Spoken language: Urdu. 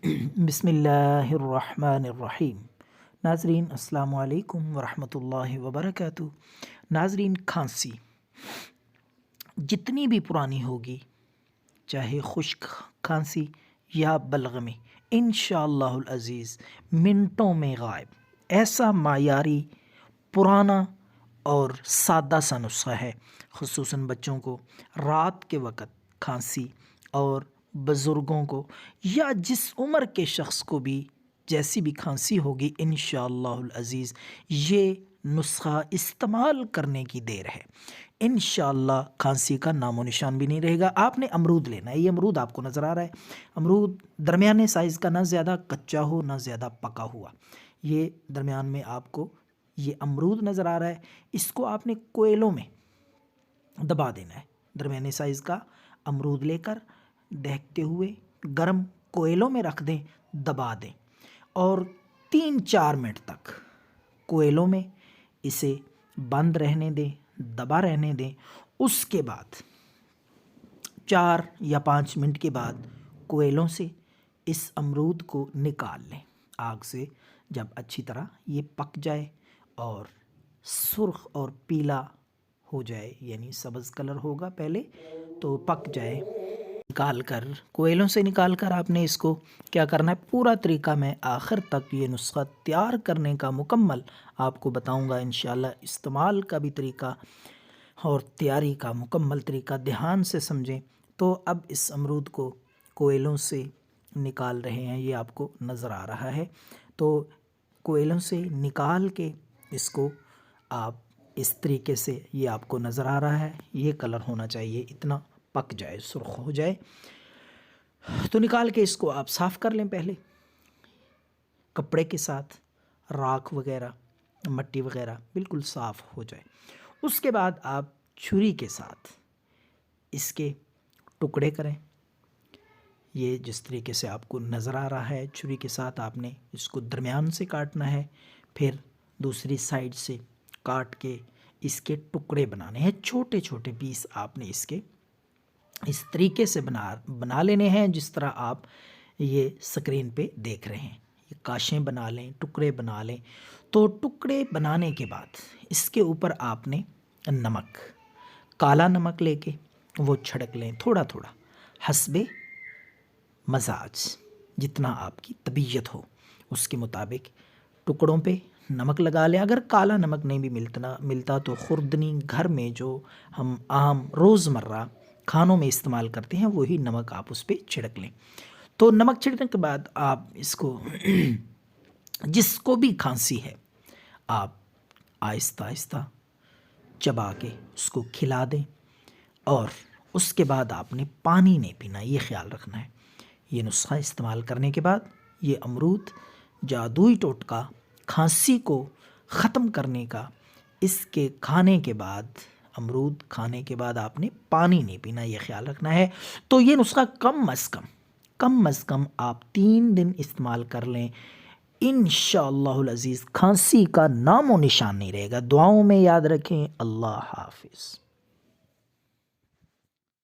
بسم اللہ الرحمن الرحیم۔ ناظرین السلام علیکم ورحمۃ اللہ وبرکاتہ۔ ناظرین، کھانسی جتنی بھی پرانی ہوگی، چاہے خشک کھانسی یا بلغمی، انشاءاللہ العزیز منٹوں میں غائب۔ ایسا معیاری، پرانا اور سادہ سا نسخہ ہے، خصوصاً بچوں کو رات کے وقت کھانسی، اور بزرگوں کو یا جس عمر کے شخص کو بھی جیسی بھی کھانسی ہوگی، انشاءاللہ العزیز یہ نسخہ استعمال کرنے کی دیر ہے۔ انشاءاللہ کھانسی کا نام و نشان بھی نہیں رہے گا۔ آپ نے امرود لینا ہے۔ یہ امرود آپ کو نظر آ رہا ہے، امرود درمیانے سائز کا، نہ زیادہ کچا ہو نہ زیادہ پکا ہوا، یہ درمیان میں آپ کو یہ امرود نظر آ رہا ہے۔ اس کو آپ نے کوئلوں میں دبا دینا ہے۔ درمیانے سائز کا امرود لے کر دہتے ہوئے گرم کوئلوں میں رکھ دیں، دبا دیں، اور 3-4 منٹ تک کوئلوں میں اسے بند رہنے دیں، دبا رہنے دیں۔ اس کے بعد 4 یا 5 منٹ کے بعد کوئلوں سے اس امرود کو نکال لیں آگ سے۔ جب اچھی طرح یہ پک جائے اور سرخ اور پیلا ہو جائے، یعنی سبز کلر ہوگا پہلے تو پک جائے، نکال کر کوئلوں سے نکال کر آپ نے اس کو کیا کرنا ہے، پورا طریقہ میں آخر تک یہ نسخہ تیار کرنے کا مکمل آپ کو بتاؤں گا انشاءاللہ۔ استعمال کا بھی طریقہ اور تیاری کا مکمل طریقہ دھیان سے سمجھیں۔ تو اب اس امرود کو کوئلوں سے نکال رہے ہیں، یہ آپ کو نظر آ رہا ہے۔ تو کوئلوں سے نکال کے اس کو آپ اس طریقے سے، یہ آپ کو نظر آ رہا ہے، یہ کلر ہونا چاہیے، اتنا پک جائے، سرخ ہو جائے۔ تو نکال کے اس کو آپ صاف کر لیں پہلے کپڑے کے ساتھ، راکھ وغیرہ، مٹی وغیرہ بالکل صاف ہو جائے۔ اس کے بعد آپ چھری کے ساتھ اس کے ٹکڑے کریں، یہ جس طریقے سے آپ کو نظر آ رہا ہے۔ چھری کے ساتھ آپ نے اس کو درمیان سے کاٹنا ہے، پھر دوسری سائڈ سے کاٹ کے اس کے ٹکڑے بنانے ہیں، چھوٹے چھوٹے پیس آپ نے اس طریقے سے بنا لینے ہیں جس طرح آپ یہ سکرین پہ دیکھ رہے ہیں۔ یہ کاشیں بنا لیں، ٹکڑے بنا لیں۔ تو ٹکڑے بنانے کے بعد اس کے اوپر آپ نے نمک، کالا نمک لے کے وہ چھڑک لیں، تھوڑا تھوڑا حسب مزاج، جتنا آپ کی طبیعت ہو اس کے مطابق ٹکڑوں پہ نمک لگا لیں۔ اگر کالا نمک نہیں بھی ملتا تو خوردنی گھر میں جو ہم عام روزمرہ کھانوں میں استعمال کرتے ہیں وہی نمک آپ اس پہ چھڑک لیں۔ تو نمک چھڑکنے کے بعد آپ اس کو جس کو بھی کھانسی ہے آپ آہستہ آہستہ چبا کے اس کو کھلا دیں، اور اس کے بعد آپ نے پانی نہیں پینا، یہ خیال رکھنا ہے۔ یہ نسخہ استعمال کرنے کے بعد یہ امرود جادوئی ٹوٹکا کھانسی کو ختم کرنے کا، اس کے کھانے کے بعد، امرود کھانے کے بعد آپ نے پانی نہیں پینا، یہ خیال رکھنا ہے۔ تو یہ نسخہ کم از کم آپ 3 دن استعمال کر لیں، انشاءاللہ العزیز کھانسی کا نام و نشان نہیں رہے گا۔ دعاؤں میں یاد رکھیں۔ اللہ حافظ۔